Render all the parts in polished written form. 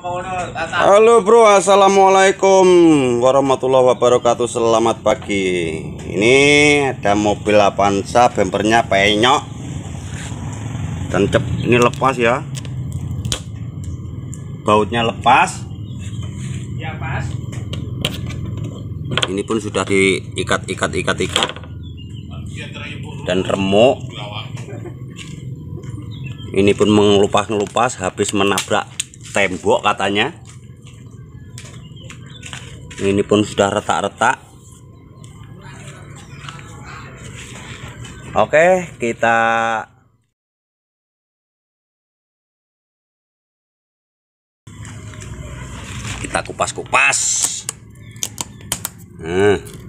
Halo bro, assalamualaikum warahmatullahi wabarakatuh. Selamat pagi. Ini ada mobil Avanza, bempernya penyok dan ini lepas ya, bautnya lepas ya pas. Ini pun sudah diikat dan remuk ini pun mengelupas habis menabrak tembok katanya. Ini pun sudah retak-retak. Oke, kita kupas-kupas.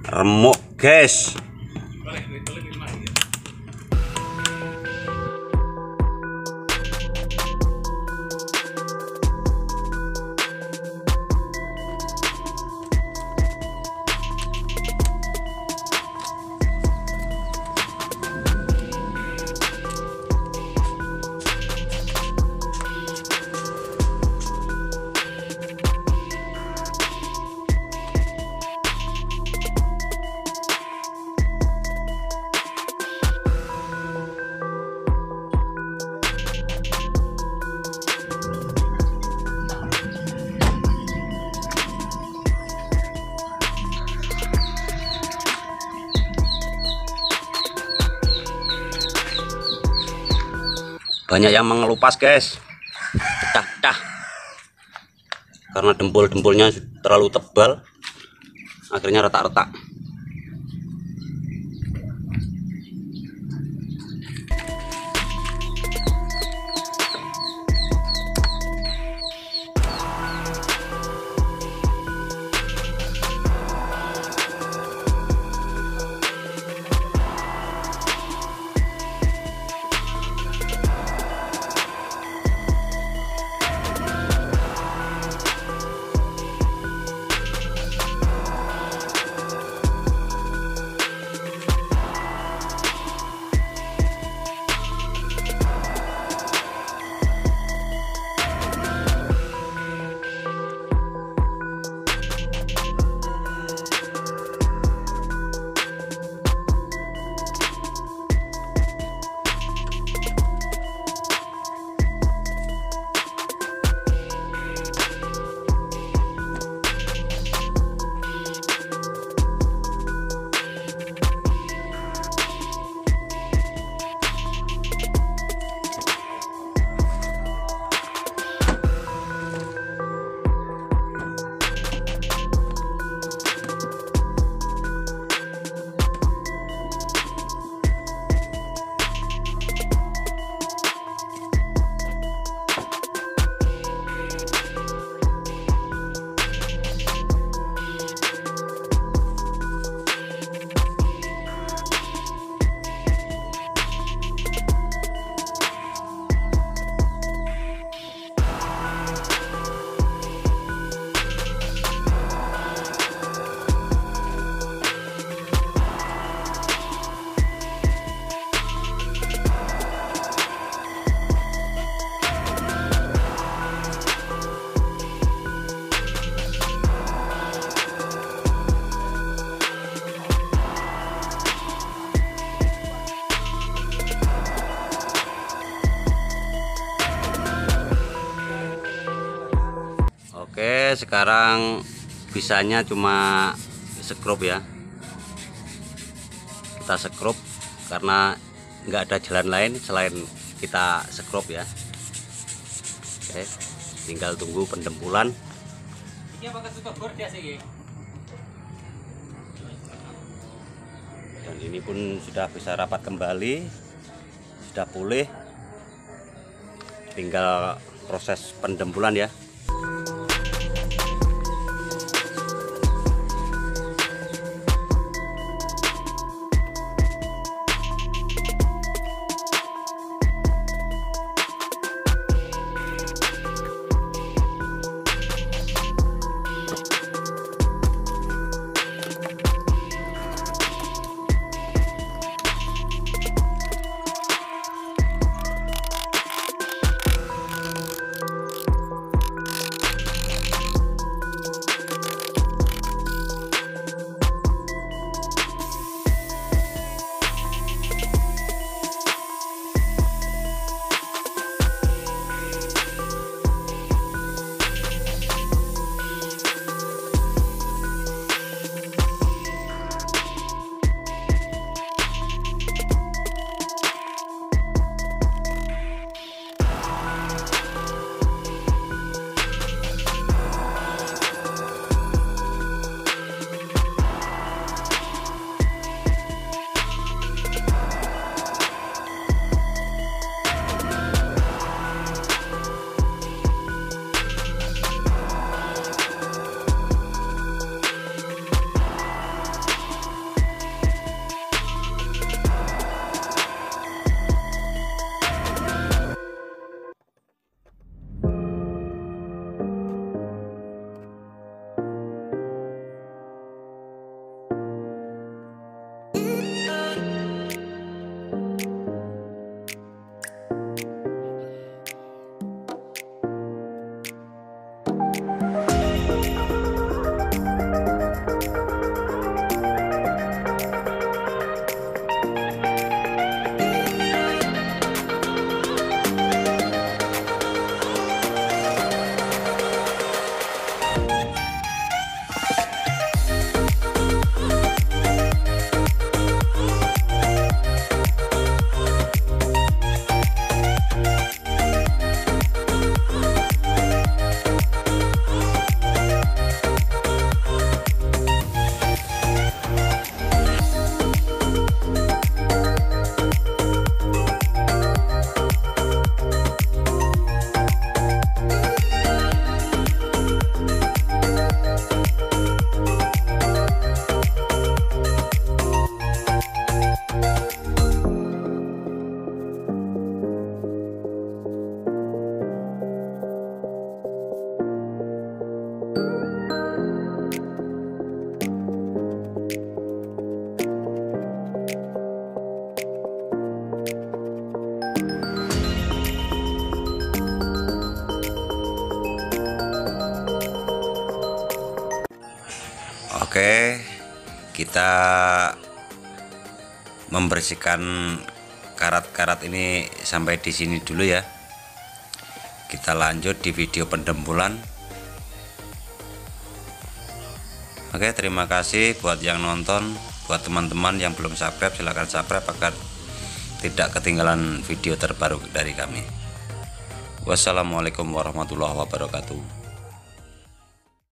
Remuk guys. Banyak yang mengelupas guys, pecah karena dempul-dempulnya terlalu tebal, akhirnya retak-retak. Oke, sekarang bisanya cuma sekrup ya. Kita sekrup karena nggak ada jalan lain selain kita sekrup ya. Oke, tinggal tunggu pendempulan. Dan ini pun sudah bisa rapat kembali, sudah pulih. Tinggal proses pendempulan ya. Oke, kita membersihkan karat-karat ini sampai di sini dulu ya. Kita lanjut di video pendempulan. Oke, terima kasih buat yang nonton. Buat teman-teman yang belum subscribe, silahkan subscribe agar tidak ketinggalan video terbaru dari kami. Wassalamualaikum warahmatullahi wabarakatuh.